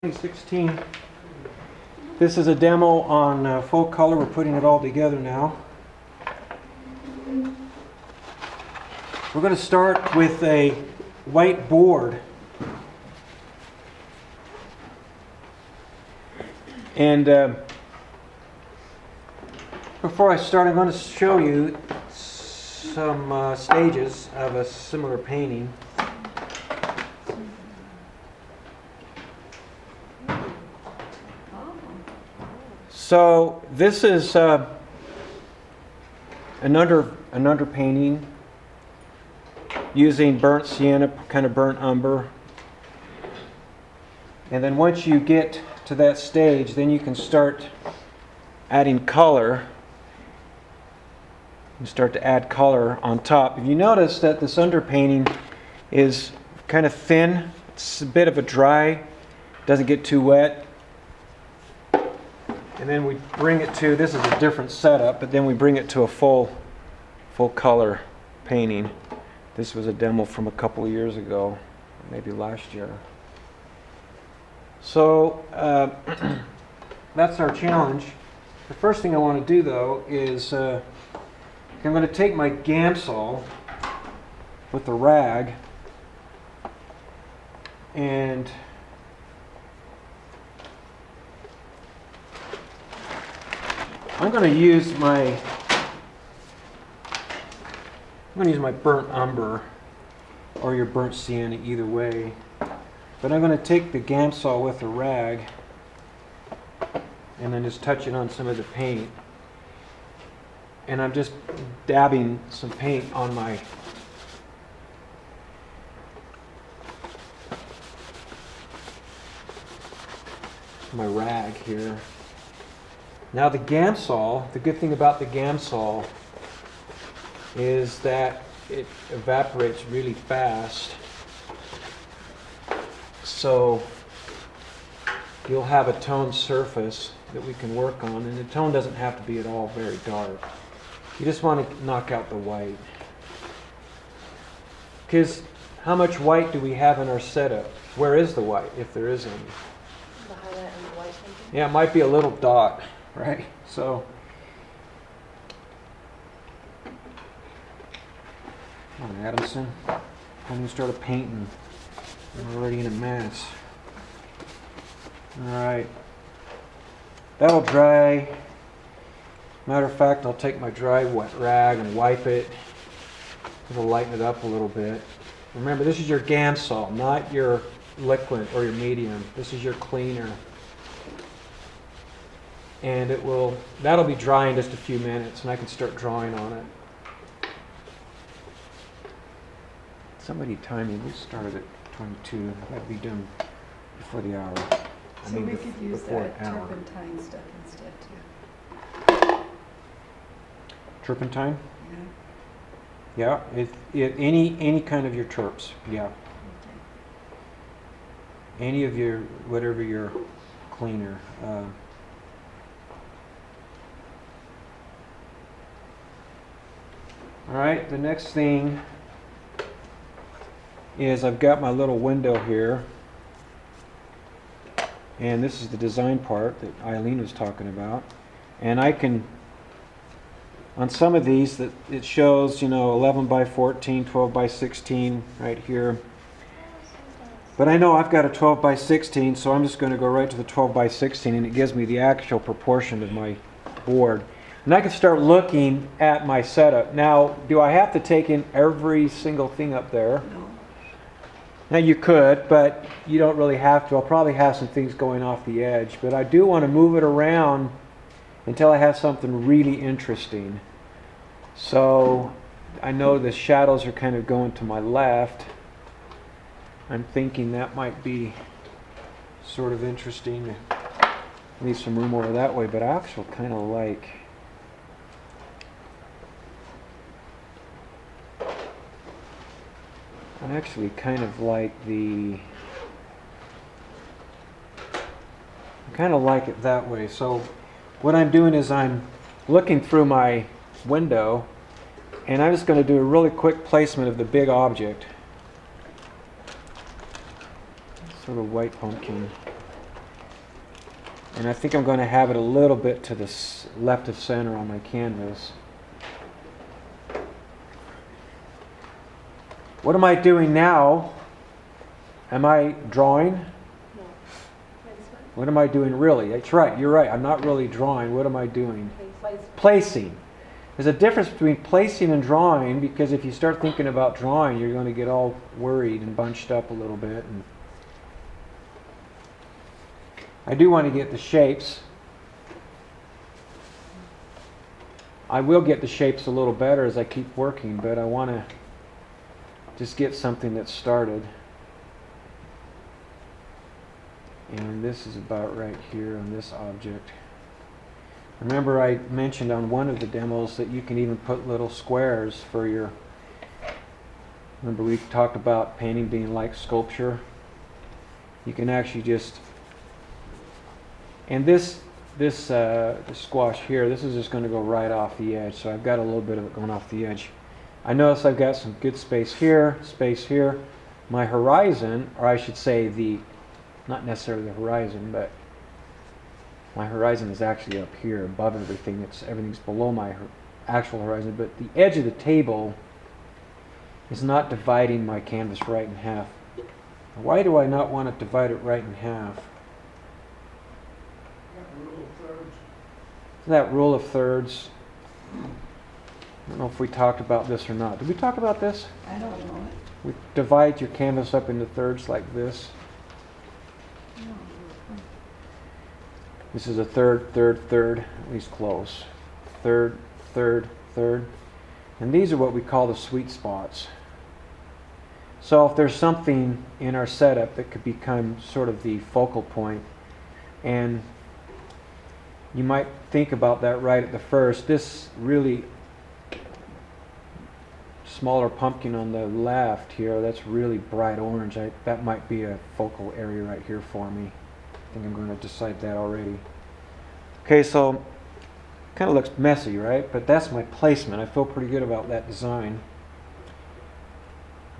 2016. This is a demo on full color. We're putting it all together now. We're going to start with a white board. And before I start, I'm going to show you some stages of a similar painting. So this is an underpainting using burnt sienna, kind of burnt umber. And then once you get to that stage, then you can start adding color. You start to add color on top. If you notice that this underpainting is kind of thin, it's a bit of a dry, doesn't get too wet. And then we bring it to, this is a different setup, but then we bring it to a full color painting. This was a demo from a couple of years ago, maybe last year. So that's our challenge. The first thing I want to do though is I'm going to take my Gamsol with the rag and I'm going to use my burnt umber or your burnt sienna, either way. But I'm going to take the Gamsol with the rag and then just touch it on some of the paint. And I'm just dabbing some paint on my rag here. Now the Gamsol, the good thing about the Gamsol is that it evaporates really fast. So you'll have a toned surface that we can work on, and the tone doesn't have to be at all very dark. You just want to knock out the white. Because how much white do we have in our setup? Where is the white, if there is any? The highlight and the white something? Yeah, it might be a little dot, right? So, come on, Adamson. When you start painting, we're already in a mess. All right, that'll dry. Matter of fact, I'll take my dry wet rag and wipe it. It'll lighten it up a little bit. Remember, this is your Gamsol, not your liquid or your medium. This is your cleaner. And that'll be dry in just a few minutes, and I can start drawing on it. Somebody time me, we started at 22. That'd be done before the hour. So we could use that turpentine stuff instead too. Turpentine? Yeah. Yeah, any kind of your terps, yeah. Okay. Any of your, whatever your cleaner. All right, the next thing is I've got my little window here, and this is the design part that Eileen was talking about. And I can, on some of these, that it shows, 11 by 14, 12 by 16 right here. But I know I've got a 12 by 16, so I'm just going to go right to the 12 by 16, and it gives me the actual proportion of my board. And I can start looking at my setup. Now, do I have to take in every single thing up there? No. Now you could, but you don't really have to. I'll probably have some things going off the edge, but I do want to move it around until I have something really interesting. So I know the shadows are kind of going to my left. I'm thinking that might be sort of interesting. Leave some room over that way, but I actually kind of like it that way. So what I'm doing is I'm looking through my window, and I'm just going to do a really quick placement of the big object. Sort of white pumpkin. And I think I'm going to have it a little bit to the left of center on my canvas. What am I doing now? Am I drawing? No. Placement. What am I doing really? That's right, you're right. I'm not really drawing. What am I doing? Placement. Placing. There's a difference between placing and drawing, because if you start thinking about drawing, you're going to get all worried and bunched up a little bit. And I do want to get the shapes. I will get the shapes a little better as I keep working, but I want to just get something that's started. And this is about right here on this object. Remember, I mentioned on one of the demos that you can even put little squares for your... Remember, we talked about painting being like sculpture. You can actually just... And this squash here, this is just going to go right off the edge. So I've got a little bit of it going off the edge. I notice I've got some good space here, space here. My horizon, or I should say not necessarily the horizon, but my horizon is actually up here above everything. Everything's below my actual horizon, but the edge of the table is not dividing my canvas right in half. Why do I not want to divide it right in half? That rule of thirds. I don't know if we talked about this or not. Did we talk about this? I don't know it. We divide your canvas up into thirds like this. This is a third, third, third, at least close. Third, third, third. And these are what we call the sweet spots. So if there's something in our setup that could become sort of the focal point, and you might think about that right at the first. This really smaller pumpkin on the left here, that's really bright orange. That might be a focal area right here for me. I think I'm going to decide that already. Okay, so kind of looks messy, right? But that's my placement. I feel pretty good about that design.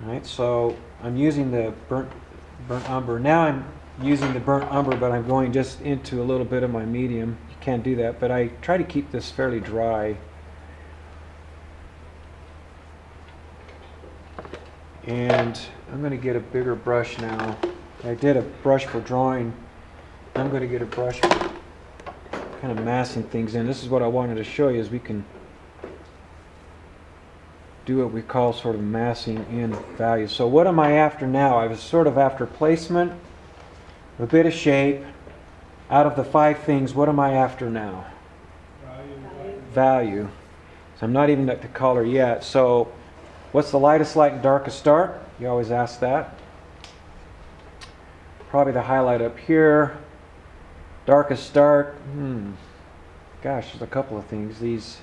All right, so I'm using the burnt umber. Now I'm using the burnt umber, but I'm going just into a little bit of my medium. You can't do that, but I try to keep this fairly dry. And I'm going to get a bigger brush now. I did a brush for drawing. I'm going to get a brush for kind of massing things in. This is what I wanted to show you, is we can do what we call sort of massing in values. So what am I after now? I was sort of after placement, a bit of shape. Out of the 5 things, what am I after now? Value. So I'm not even at the color yet. So what's the lightest light and darkest dark? You always ask that. Probably the highlight up here. Darkest dark. Gosh, there's a couple of things. These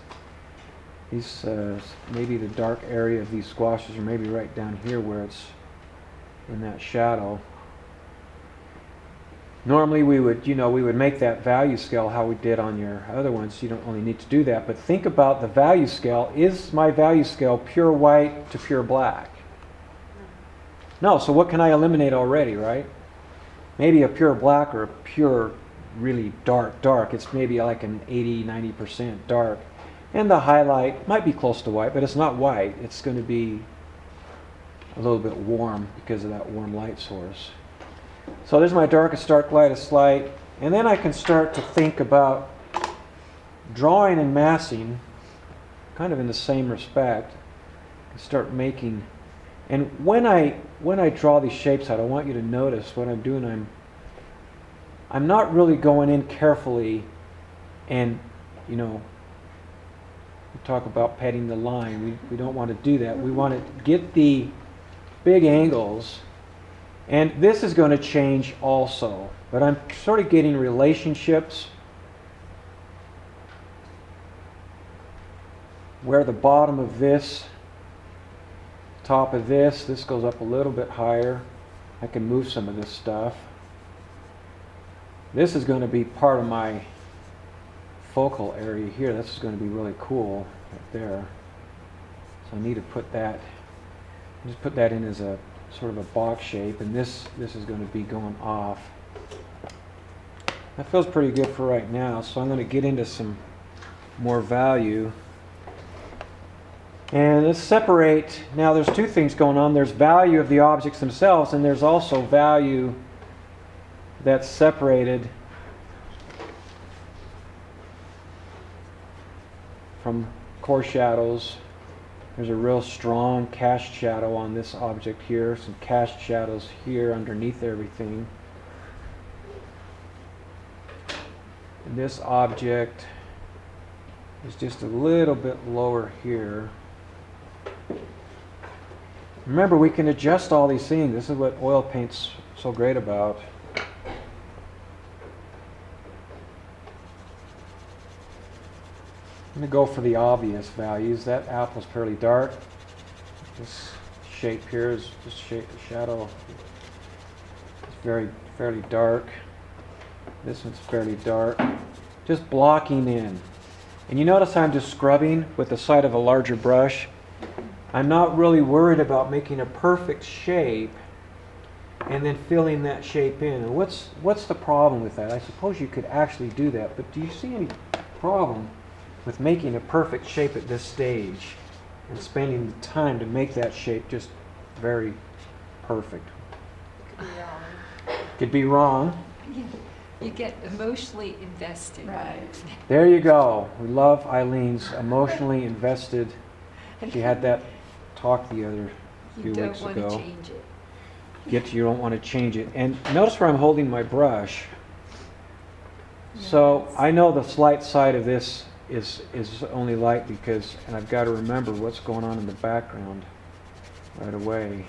maybe the dark area of these squashes, or maybe right down here where it's in that shadow. Normally we would make that value scale how we did on your other ones. You don't only need to do that, but think about the value scale. Is my value scale pure white to pure black? No, so what can I eliminate already, right? Maybe a pure black or a pure really dark. It's maybe like an 80-90% dark. And the highlight might be close to white, but it's not white. It's going to be a little bit warm because of that warm light source. So there's my darkest dark, lightest light. And then I can start to think about drawing and massing kind of in the same respect. I start making, and when I draw these shapes out, I want you to notice what I'm doing. I'm not really going in carefully and, we talk about petting the line. We don't want to do that. We want to get the big angles. And this is going to change also. But I'm sort of getting relationships where the bottom of this, top of this goes up a little bit higher. I can move some of this stuff. This is going to be part of my focal area here. This is going to be really cool right there. So I need to put that, just put that in as a sort of a box shape, and this is going to be going off. That feels pretty good for right now, so I'm going to get into some more value. And let's separate. Now there's two things going on. There's value of the objects themselves, and there's also value that's separated from core shadows. There's a real strong cast shadow on this object here, some cast shadows here underneath everything. And this object is just a little bit lower here. Remember, we can adjust all these things. This is what oil paint's so great about. I'm going to go for the obvious values. That apple's fairly dark. This shape here is just shadow. It's fairly dark. This one's fairly dark. Just blocking in. And you notice I'm just scrubbing with the side of a larger brush. I'm not really worried about making a perfect shape and then filling that shape in. And what's the problem with that? I suppose you could actually do that, but do you see any problem with making a perfect shape at this stage and spending the time to make that shape just very perfect? Could be wrong. You get emotionally invested. Right. There you go. We love Eileen's emotionally invested. She had that talk the other few You weeks don't ago. want to change it. You don't want to change it. And notice where I'm holding my brush. So I know the slight side of this is only light because, and I've got to remember what's going on in the background right away.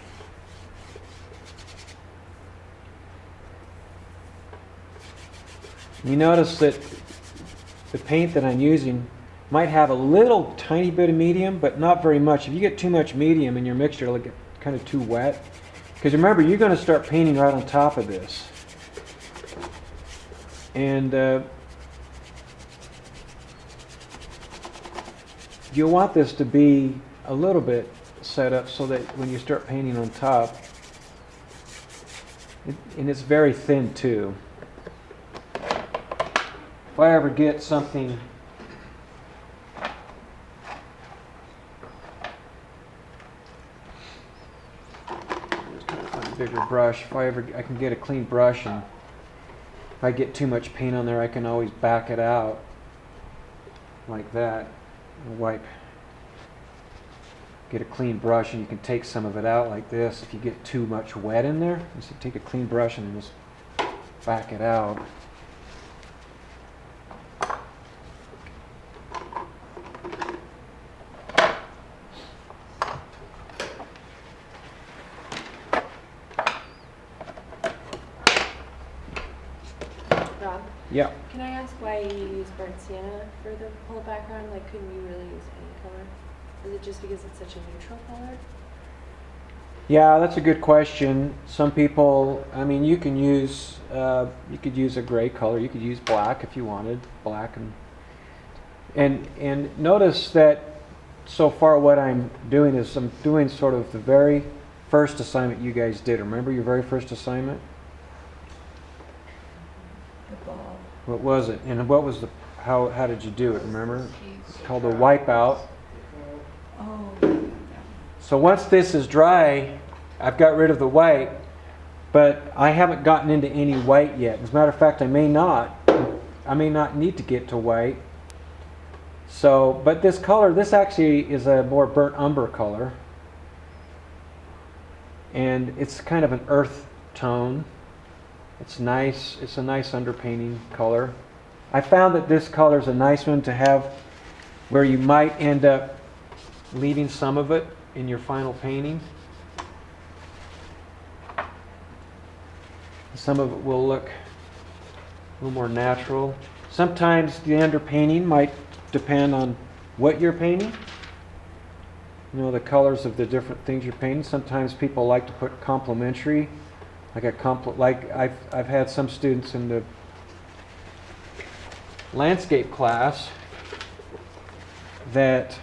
You notice that the paint that I'm using might have a little tiny bit of medium, but not very much. If you get too much medium in your mixture, it'll get kind of too wet. Because remember, you're going to start painting right on top of this. And you'll want this to be a little bit set up so that when you start painting on top, and it's very thin too. If I ever get something a bigger brush, if I can get a clean brush, and if I get too much paint on there, I can always back it out like that. Wipe. Get a clean brush, and you can take some of it out like this. If you get too much wet in there, just take a clean brush and just back it out. Rob, Yeah. can I ask why you use burnt sienna for the whole background? Like, couldn't you really use any color? Is it just because it's such a neutral color? Yeah, that's a good question. Some people, I mean, you could use a gray color. You could use black if you wanted, black, and notice that so far what I'm doing is I'm doing sort of the very first assignment you guys did. Remember your very first assignment? The ball. What was it? And what was how did you do it? Remember? It's called a wipeout. Oh, yeah. So once this is dry, I've got rid of the white, but I haven't gotten into any white yet. As a matter of fact, I may not need to get to white. So, but this color, this actually is a more burnt umber color. And it's kind of an earth tone. It's nice. It's a nice underpainting color. I found that this color is a nice one to have where you might end up leaving some of it in your final painting. Some of it will look a little more natural. Sometimes the underpainting might depend on what you're painting. You know, the colors of the different things you're painting. Sometimes people like to put complementary, like I've had some students in the landscape class that,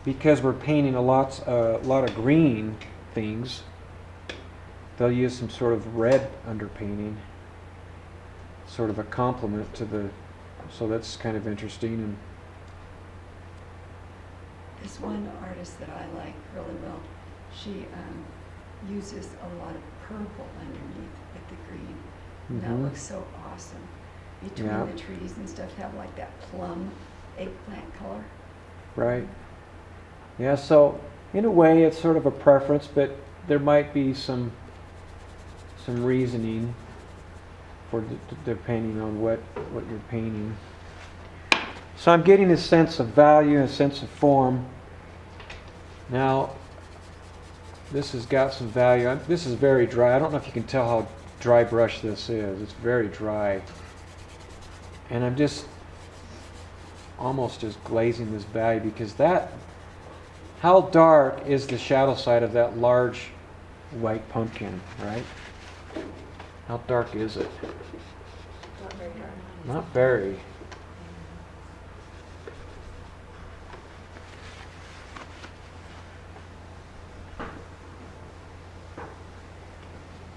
because we're painting a lot of green things, they'll use some sort of red underpainting. sort of a complement to the, so that's kind of interesting. And There's one artist that I like really well. She uses a lot of purple underneath with the green. And that Mhm. looks so awesome. Between Yeah. the trees and stuff, have like that plum eggplant color. right. Yeah, so in a way it's sort of a preference, but there might be some reasoning for depending on what you're painting. So I'm getting a sense of value, a sense of form. Now, this has got some value. This is very dry. I don't know if you can tell how dry brush this is. It's very dry. And I'm just almost just glazing this value because that, how dark is the shadow side of that large white pumpkin, right? How dark is it? Not very dark. Not very.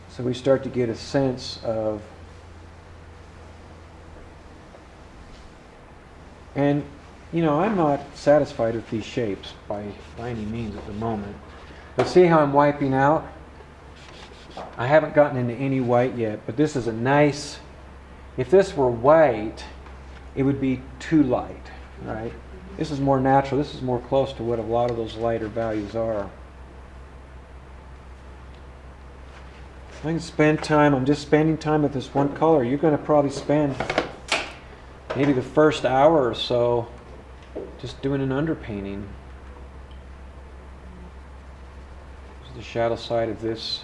So we start to get a sense of, and you know, I'm not satisfied with these shapes by any means at the moment. But see how I'm wiping out? I haven't gotten into any white yet, but this is a nice, if this were white, it would be too light, right? This is more natural. This is more close to what a lot of those lighter values are. I can spend time, I'm just spending time with this one color. You're going to probably spend maybe the first hour or so just doing an underpainting. This is the shadow side of this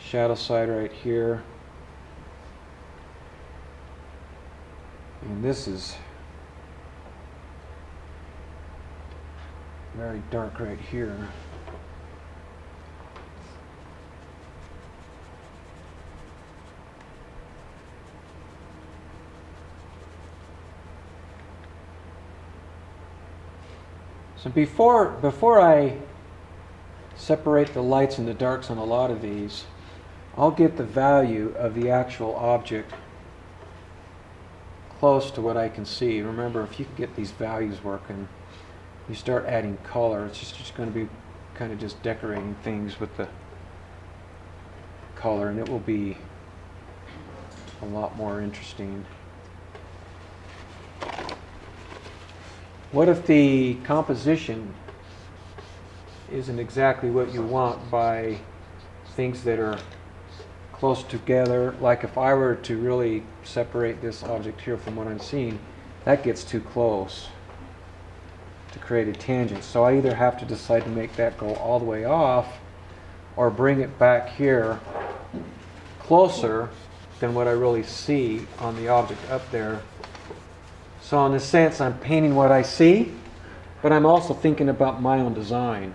shadow side right here. And this is very dark right here. So before I separate the lights and the darks on a lot of these, I'll get the value of the actual object close to what I can see. Remember, if you can get these values working, you start adding color. It's just going to be kind of just decorating things with the color, and it will be a lot more interesting. What if the composition isn't exactly what you want by things that are close together? Like if I were to really separate this object here from what I'm seeing, that gets too close to create a tangent. So I either have to decide to make that go all the way off or bring it back here closer than what I really see on the object up there. So in a sense, I'm painting what I see, but I'm also thinking about my own design.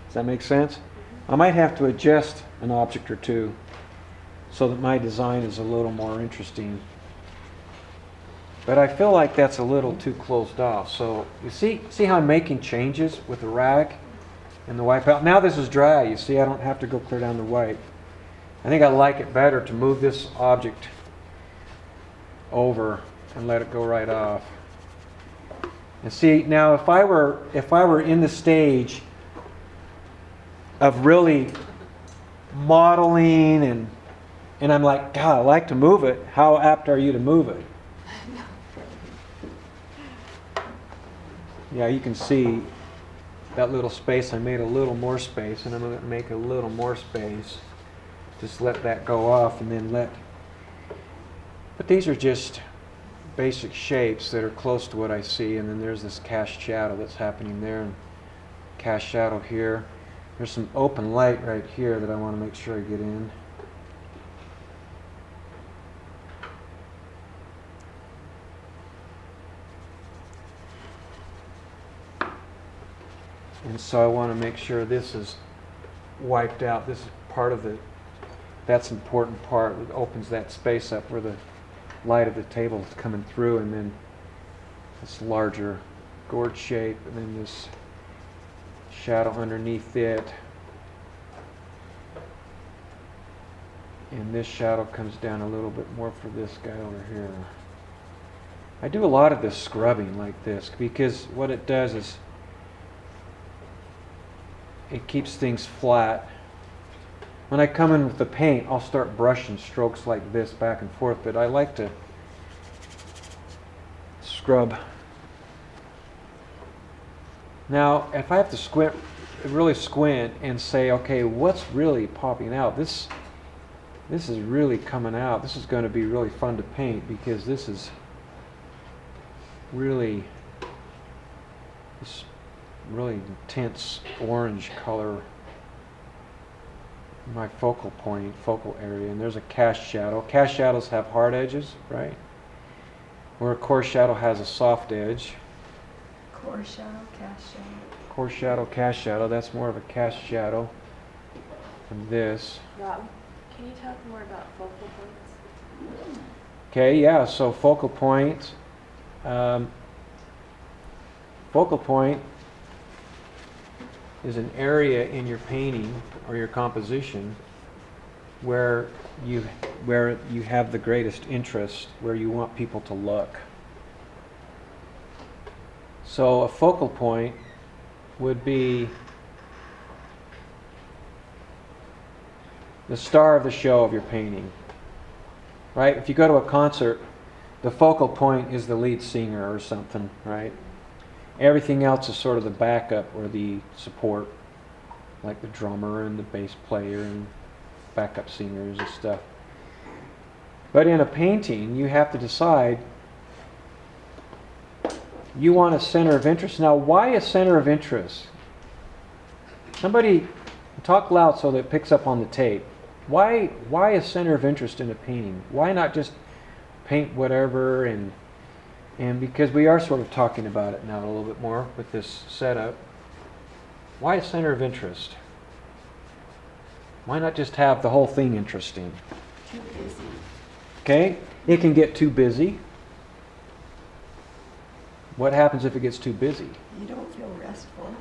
Does that make sense? I might have to adjust an object or two so that my design is a little more interesting. But I feel like that's a little too closed off. So you see how I'm making changes with the rag and the wipe out? Now this is dry. You see, I don't have to go clear down the white. I think I like it better to move this object over and let it go right off. And see, now if I were in the stage of really modeling and I'm like, God, I like to move it. How apt are you to move it? Yeah, you can see that little space. I made a little more space, and I'm going to make a little more space. Just let that go off, and then but these are just basic shapes that are close to what I see, and then there's this cast shadow that's happening there, and cast shadow here. There's some open light right here that I want to make sure I get in. And so I want to make sure this is wiped out. This is part of that's an important part. It opens that space up where the light of the table is coming through, and then this larger gourd shape, and then this shadow underneath it. And this shadow comes down a little bit more for this guy over here. I do a lot of this scrubbing like this because what it does is it keeps things flat. When I come in with the paint, I'll start brushing strokes like this back and forth, but I like to scrub. Now, if I have to really squint and say, okay, what's really popping out? This is really coming out. This is going to be really fun to paint because this is really this really intense orange color. My focal point, focal area, and there's a cast shadow. Cast shadows have hard edges, right? Where a coarse shadow has a soft edge. Core shadow, cast shadow. Coarse shadow, cast shadow, that's more of a cast shadow than this. Rob, can you talk more about focal points? Okay, yeah, so focal point. Focal point is an area in your painting or your composition where you have the greatest interest, where you want people to look. So a focal point would be the star of the show of your painting, right? If you go to a concert, the focal point is the lead singer or something, right? Everything else is sort of the backup or the support, like the drummer and the bass player and backup singers and stuff. But in a painting, you have to decide, you want a center of interest. Now, why a center of interest? Somebody talk loud so that it picks up on the tape. Why a center of interest in a painting? Why not just paint whatever? And because we are sort of talking about it now a little bit more with this setup. Why a center of interest? Why not just have the whole thing interesting? Too busy. Okay? It can get too busy. What happens if it gets too busy? You don't feel restful.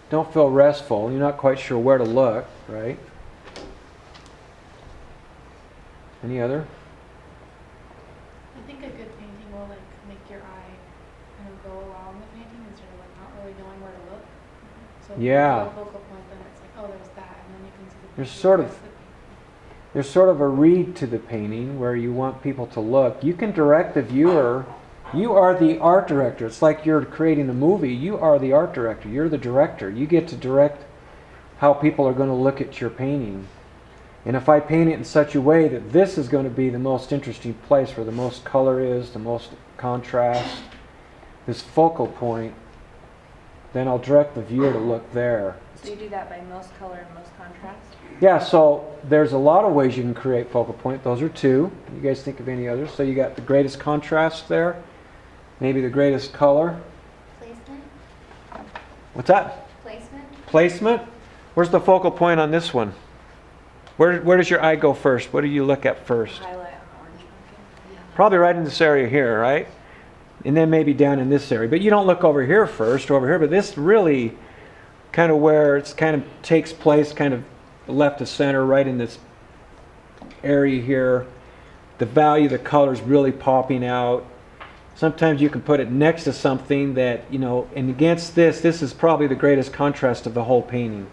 Don't feel restful. You're not quite sure where to look, right? Any other? I think a good painting will like make your eye kind of go along the painting instead of like not really knowing where to look. So if Yeah. you have a focal point, then it's like, oh, there's that, and then you can see the There's picture sort the of- rest the painting. There's sort of a read to the painting where you want people to look. You can direct the viewer. You are the art director. It's like you're creating a movie. You are the art director. You're the director. You get to direct how people are going to look at your painting. And if I paint it in such a way that this is going to be the most interesting place where the most color is, the most contrast, this focal point, then I'll direct the viewer to look there. So you do that by most color and most contrast? Yeah, so there's a lot of ways you can create focal point. Those are two. You guys think of any others? So you got the greatest contrast there, maybe the greatest color. Placement? What's that? Placement? Placement? Where's the focal point on this one? Where does your eye go first? What do you look at first? Highlight on the orange pumpkin? Probably right in this area here, right? And then maybe down in this area. But you don't look over here first or over here, but this really kind of where it's kind of takes place, kind of left to center, right in this area here. The value of the color is really popping out. Sometimes you can put it next to something that, you know, and against this is probably the greatest contrast of the whole painting.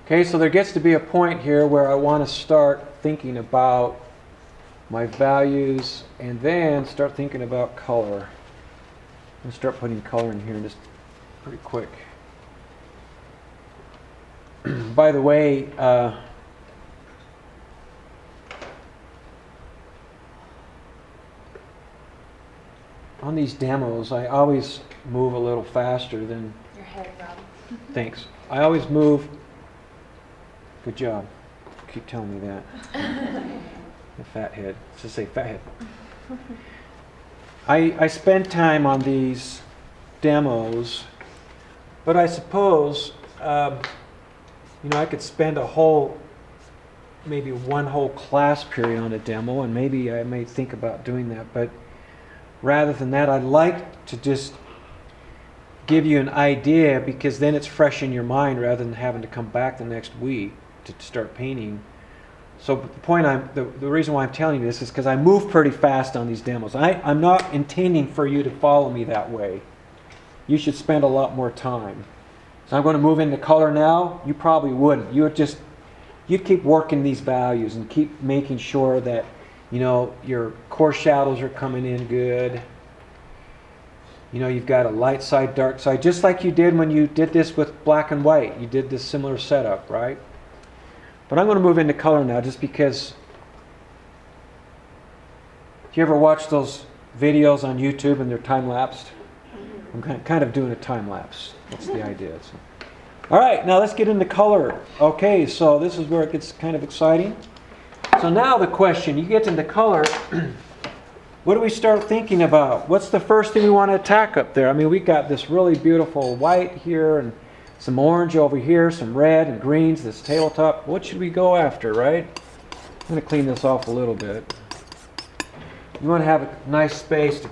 Okay, so there gets to be a point here where I want to start thinking about my values and then start thinking about color. I'm going to start putting color in here just pretty quick. By the way, on these demos, I always move a little faster than... Your head, Rob. Thanks. I always move... Good job. Keep telling me that. The fat head. Just say fat head. I spend time on these demos, but I suppose, you know, I could spend maybe one whole class period on a demo, and maybe I may think about doing that, but rather than that, I'd like to just give you an idea, because then it's fresh in your mind rather than having to come back the next week to start painting. So the reason why I'm telling you this is because I move pretty fast on these demos. I'm not intending for you to follow me that way. You should spend a lot more time. So I'm going to move into color now. You probably wouldn't. You'd keep working these values and keep making sure that, you know, your coarse shadows are coming in good. You know, you've got a light side, dark side, just like you did when you did this with black and white. You did this similar setup, right? But I'm going to move into color now just because. Do you ever watch those videos on YouTube and they're time-lapsed? I'm kind of doing a time-lapse. That's the idea. So. All right, now let's get into color. Okay, so this is where it gets kind of exciting. So now the question, you get into color, what do we start thinking about? What's the first thing we want to attack up there? I mean, we got this really beautiful white here and some orange over here, some red and greens, this tabletop. What should we go after, right? I'm going to clean this off a little bit. You want to have a nice space to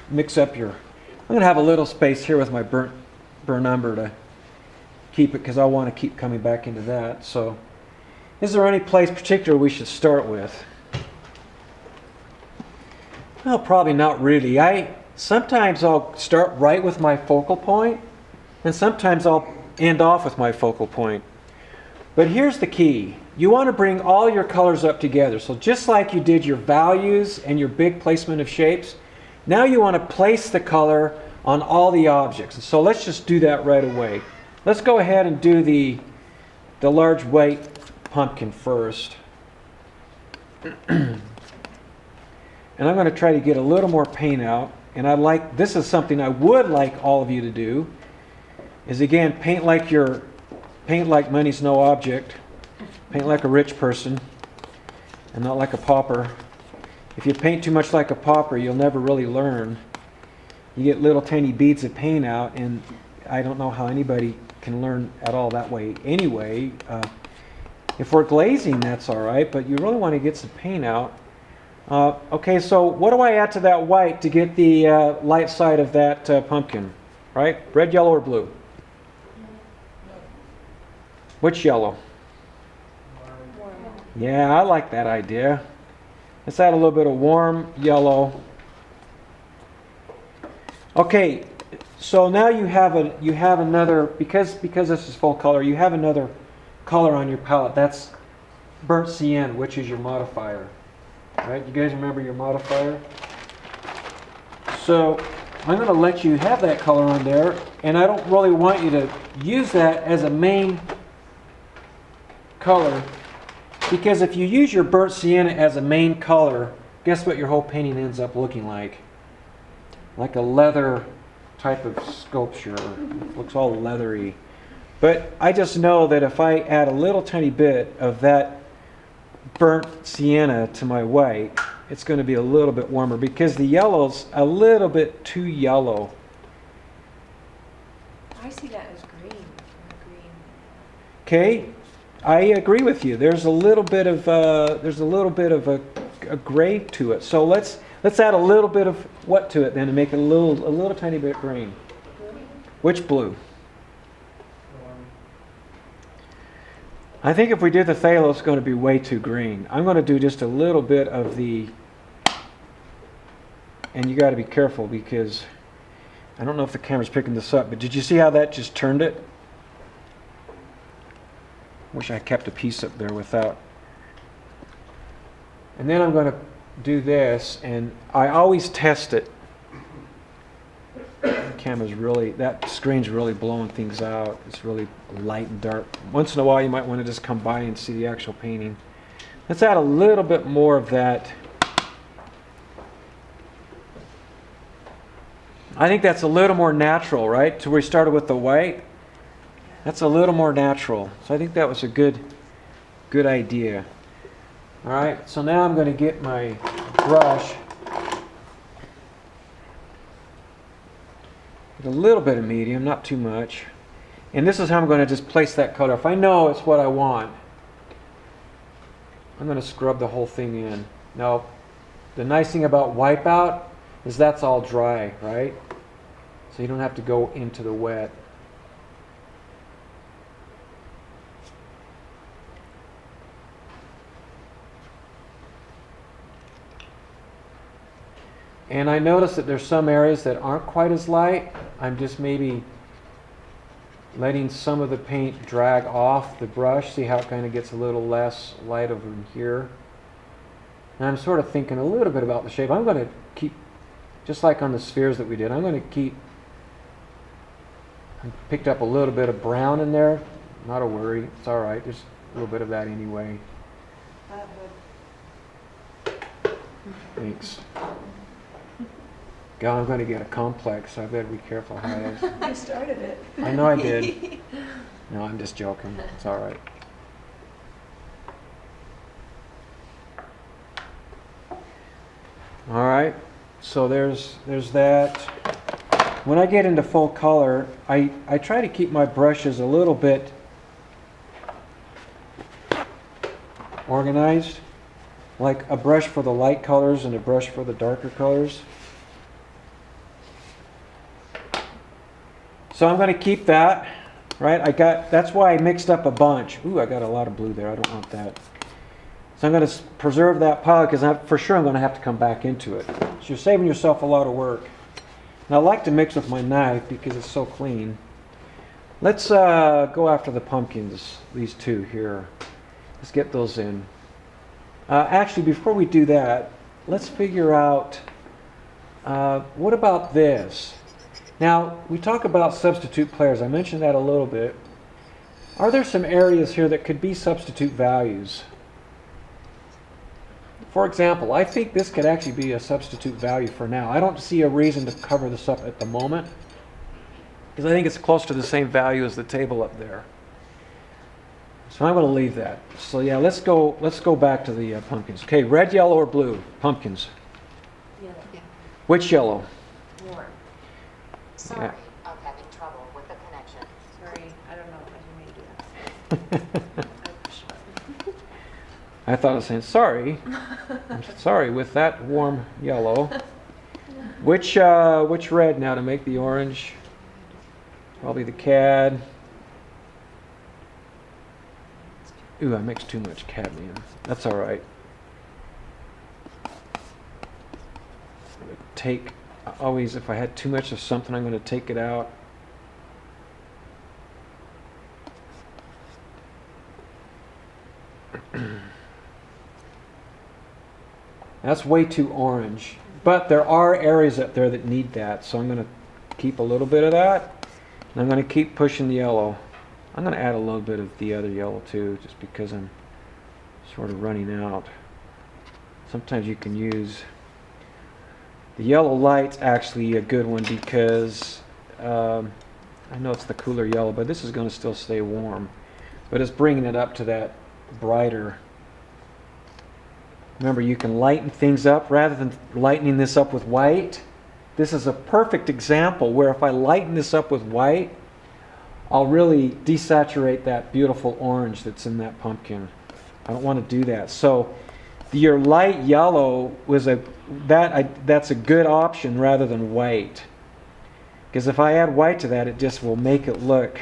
mix up your... I'm going to have a little space here with my burnt umber to keep it, because I want to keep coming back into that. So, is there any place particular we should start with? Well, probably not really. Sometimes I'll start right with my focal point, and sometimes I'll end off with my focal point. But here's the key. You want to bring all your colors up together. So just like you did your values and your big placement of shapes, now you want to place the color on all the objects. So let's just do that right away. Let's go ahead and do the large white pumpkin first. And I'm going to try to get a little more paint out. And this is something I would like all of you to do, is again, paint like money's no object. Paint like a rich person and not like a pauper. If you paint too much like a pauper, you'll never really learn. You get little tiny beads of paint out, and I don't know how anybody can learn at all that way anyway. If we're glazing, that's all right, but you really want to get some paint out. Okay, so what do I add to that white to get the light side of that pumpkin? Right? Red, yellow, or blue? Which yellow? Yeah, I like that idea. Let's add a little bit of warm yellow. Okay, so now you have another, because this is full color, you have another color on your palette. That's burnt cyan, which is your modifier. Right? You guys remember your modifier? So I'm going to let you have that color on there, and I don't really want you to use that as a main color, because if you use your burnt sienna as a main color, guess what your whole painting ends up looking like? Like a leather type of sculpture. It looks all leathery. But I just know that if I add a little tiny bit of that burnt sienna to my white, it's going to be a little bit warmer, because the yellow's a little bit too yellow. I see that as green. Okay, I agree with you. There's a little bit of a gray to it. So let's add a little bit of what to it then, and make it a little tiny bit green. Which blue? I think if we do the phthalo, it's going to be way too green. I'm going to do just a little bit of the, and you got to be careful, because I don't know if the camera's picking this up, but did you see how that just turned it? Wish I kept a piece up there without. And then I'm going to do this, and I always test it. The camera's really, that screen's really blowing things out. It's really light and dark. Once in a while you might want to just come by and see the actual painting. Let's add a little bit more of that. I think that's a little more natural, right? So we started with the white. That's a little more natural. So I think that was a good idea. All right, so now I'm going to get my brush. Get a little bit of medium, not too much. And this is how I'm going to just place that color. If I know it's what I want, I'm going to scrub the whole thing in. Now, the nice thing about Wipeout is that's all dry, right? So you don't have to go into the wet. And I notice that there's some areas that aren't quite as light. I'm just maybe letting some of the paint drag off the brush. See how it kind of gets a little less light over in here. And I'm sort of thinking a little bit about the shape. I'm going to keep, just like on the spheres that we did, I'm going to keep, I picked up a little bit of brown in there. Not a worry, it's all right. Just a little bit of that anyway. Thanks. God, I'm going to get a complex, so I better be careful how I... You started it. I know I did. No, I'm just joking. It's all right. All right, so there's that. When I get into full color, I try to keep my brushes a little bit organized, like a brush for the light colors and a brush for the darker colors. So I'm going to keep that, right? That's why I mixed up a bunch. Ooh, I got a lot of blue there. I don't want that. So I'm going to preserve that pile because for sure I'm going to have to come back into it. So you're saving yourself a lot of work. And I like to mix with my knife because it's so clean. Let's go after the pumpkins, these two here. Let's get those in. Actually, before we do that, let's figure out, what about this? Now, we talk about substitute players. I mentioned that a little bit. Are there some areas here that could be substitute values? For example, I think this could actually be a substitute value for now. I don't see a reason to cover this up at the moment because I think it's close to the same value as the table up there. So I'm going to leave that. So yeah, let's go back to the pumpkins. Okay, red, yellow, or blue? Pumpkins. Yellow. Which yellow? Warm. Sorry, Yeah. I'm having trouble with the connection. Sorry, I don't know why you made me do that. I pushed a button. I thought I was saying sorry. I'm sorry with that warm yellow. Which red now to make the orange? Probably the cad. Ooh, I mixed too much cadmium. That's all right. I'm going to take, always if I had too much of something, I'm going to take it out. That's way too orange. But there are areas up there that need that, so I'm going to keep a little bit of that. And I'm going to keep pushing the yellow. I'm going to add a little bit of the other yellow too, just because I'm sort of running out. Sometimes you can use the yellow light's actually a good one because I know it's the cooler yellow, but this is going to still stay warm. But it's bringing it up to that brighter. Remember, you can lighten things up rather than lightening this up with white. This is a perfect example where if I lighten this up with white, I'll really desaturate that beautiful orange that's in that pumpkin. I don't want to do that. So your light yellow was that's a good option rather than white. Because if I add white to that, it just will make it look.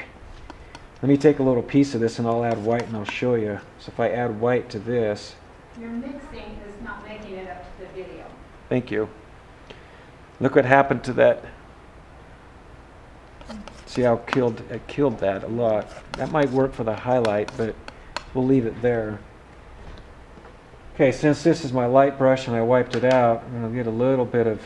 Let me take a little piece of this and I'll add white and I'll show you. So if I add white to this. Your mixing is not making it up to the video. Thank you. Look what happened to that. See how it killed that a lot. That might work for the highlight, but we'll leave it there. Okay, since this is my light brush and I wiped it out, I'm going to get a little bit of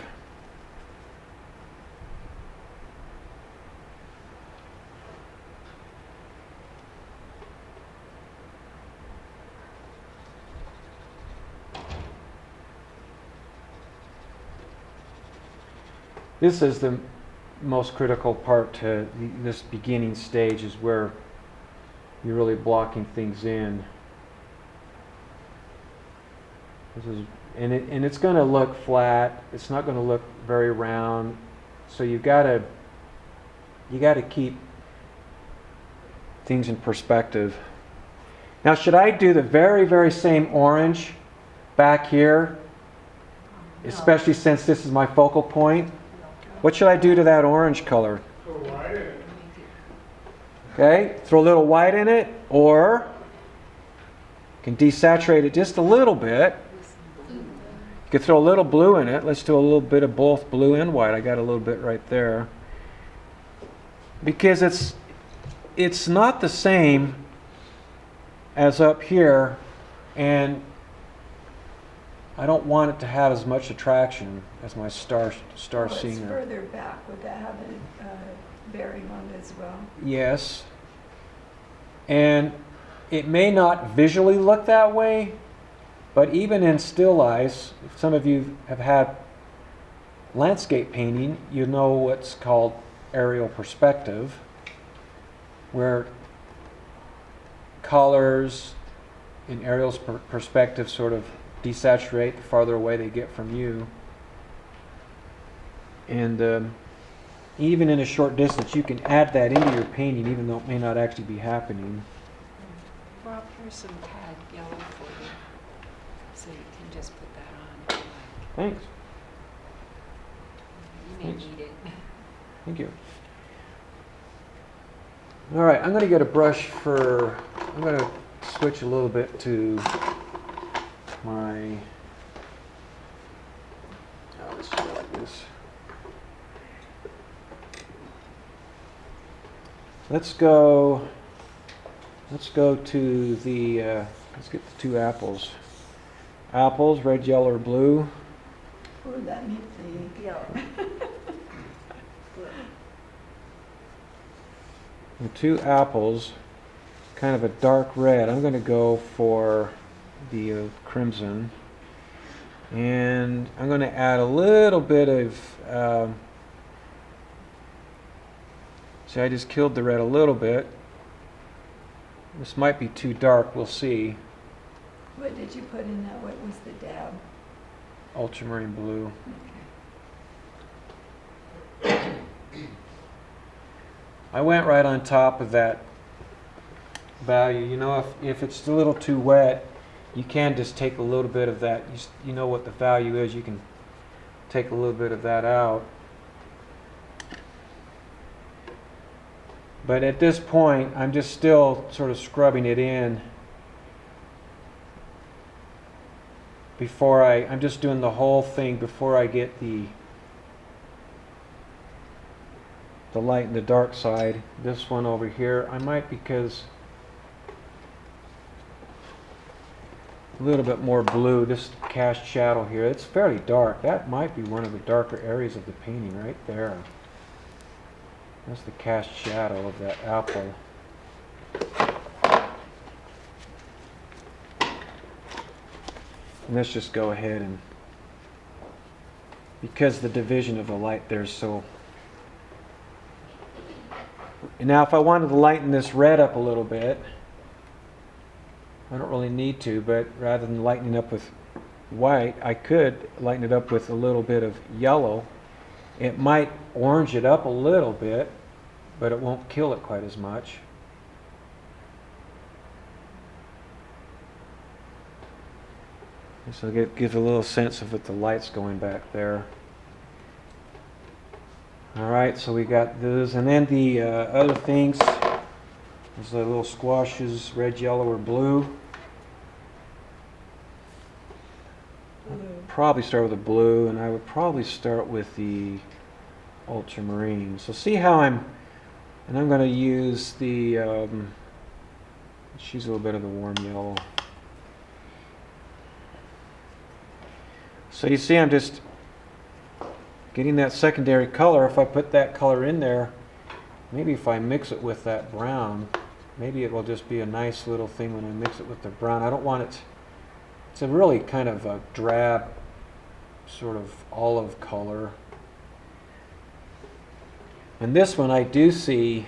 this is the most critical part to this beginning stage, is where you're really blocking things in. This is, and it's going to look flat. It's not going to look very round. So you got to keep things in perspective. Now, should I do the very, very same orange back here, especially since this is my focal point? What should I do to that orange color? Okay, throw a little white in it, or can desaturate it just a little bit. You could throw a little blue in it. Let's do a little bit of both blue and white. I got a little bit right there. Because it's not the same as up here, and I don't want it to have as much attraction as my star Well, it's singer. further back. Would that have a bearing on it as well? Yes. And it may not visually look that way, but even in still life, if some of you have had landscape painting, you know what's called aerial perspective, where colors in aerial perspective sort of desaturate the farther away they get from you. And even in a short distance, you can add that into your painting, even though it may not actually be happening. Rob, here's some pad yellow for you. So you can just put that on if you like. Thanks. You may Thanks. need it. Thank you. All right, I'm going to get a brush for, I'm going to switch a little bit to my, let's do it like this. Let's go to the, let's get the two apples. Apples, red, yellow, or blue. Or that means the Yellow. And two apples, kind of a dark red. I'm going to go for the crimson. And I'm going to add a little bit of, see, I just killed the red a little bit. This might be too dark, we'll see. What did you put in that? What was the dab? Ultramarine blue. I went right on top of that value. You know, if it's a little too wet, you can just take a little bit of that. You know what the value is, you can take a little bit of that out. But at this point, I'm just still sort of scrubbing it in before I'm just doing the whole thing before I get the light and the dark side. This one over here, I might, because a little bit more blue, this cast shadow here, it's fairly dark. That might be one of the darker areas of the painting right there. That's the cast shadow of that apple. And let's just go ahead and, because the division of the light there is so. And now if I wanted to lighten this red up a little bit, I don't really need to, but rather than lightening up with white, I could lighten it up with a little bit of yellow. It might orange it up a little bit, but it won't kill it quite as much. So it gives a little sense of what the light's going back there. All right, so we got those, and then the other things. There's the little squashes, red, yellow, or blue. Probably start with a blue, and I would probably start with the ultramarine. So see how I'm going to use the, let's use a little bit of the warm yellow. So you see I'm just getting that secondary color. If I put that color in there, maybe if I mix it with that brown, maybe it will just be a nice little thing when I mix it with the brown. I don't want it, it's a really kind of a drab sort of olive color. And this one I do see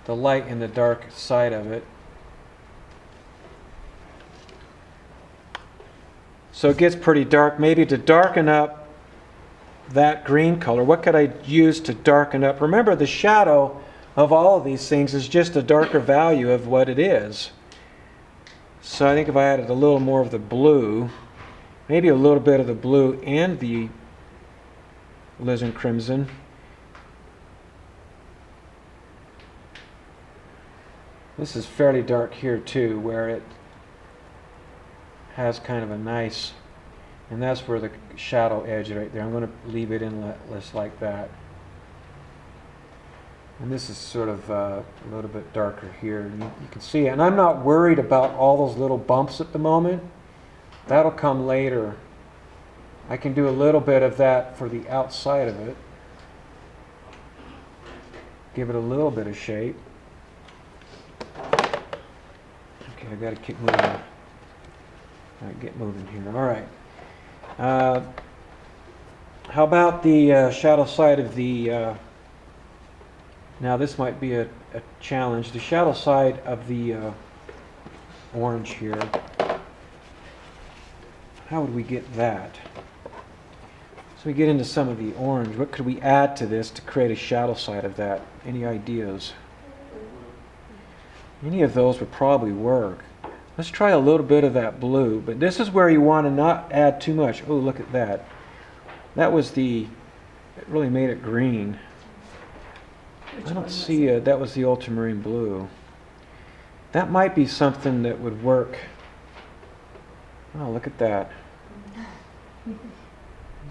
the light and the dark side of it. So it gets pretty dark. Maybe to darken up that green color, what could I use to darken up? Remember, the shadow of all of these things is just a darker value of what it is. So I think if I added a little more of the blue, maybe a little bit of the blue and the alizarin crimson. This is fairly dark here too, where it has kind of a nice, and that's where the shadow edge right there. I'm going to leave it inletless like that. And this is sort of a little bit darker here. You can see it. And I'm not worried about all those little bumps at the moment. That'll come later. I can do a little bit of that for the outside of it. Give it a little bit of shape. Okay, I got to keep moving. All right, get moving here. All right. How about the shadow side of the... now this might be a challenge. The shadow side of the orange here. How would we get that? So we get into some of the orange. What could we add to this to create a shadow side of that? Any ideas? Any of those would probably work. Let's try a little bit of that blue, but this is where you want to not add too much. Oh, look at that. That was it really made it green. Which I one don't was see it? that was the ultramarine blue. That might be something that would work. Oh, look at that.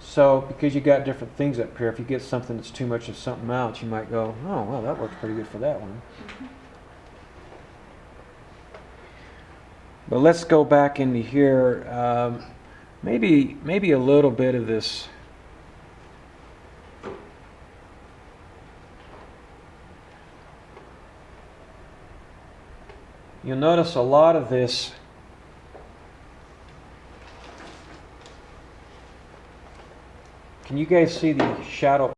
So, because you got different things up here, if you get something that's too much of something else, you might go, oh, well, that works pretty good for that one. But let's go back into here. Maybe a little bit of this. You'll notice a lot of this can you guys see the shadow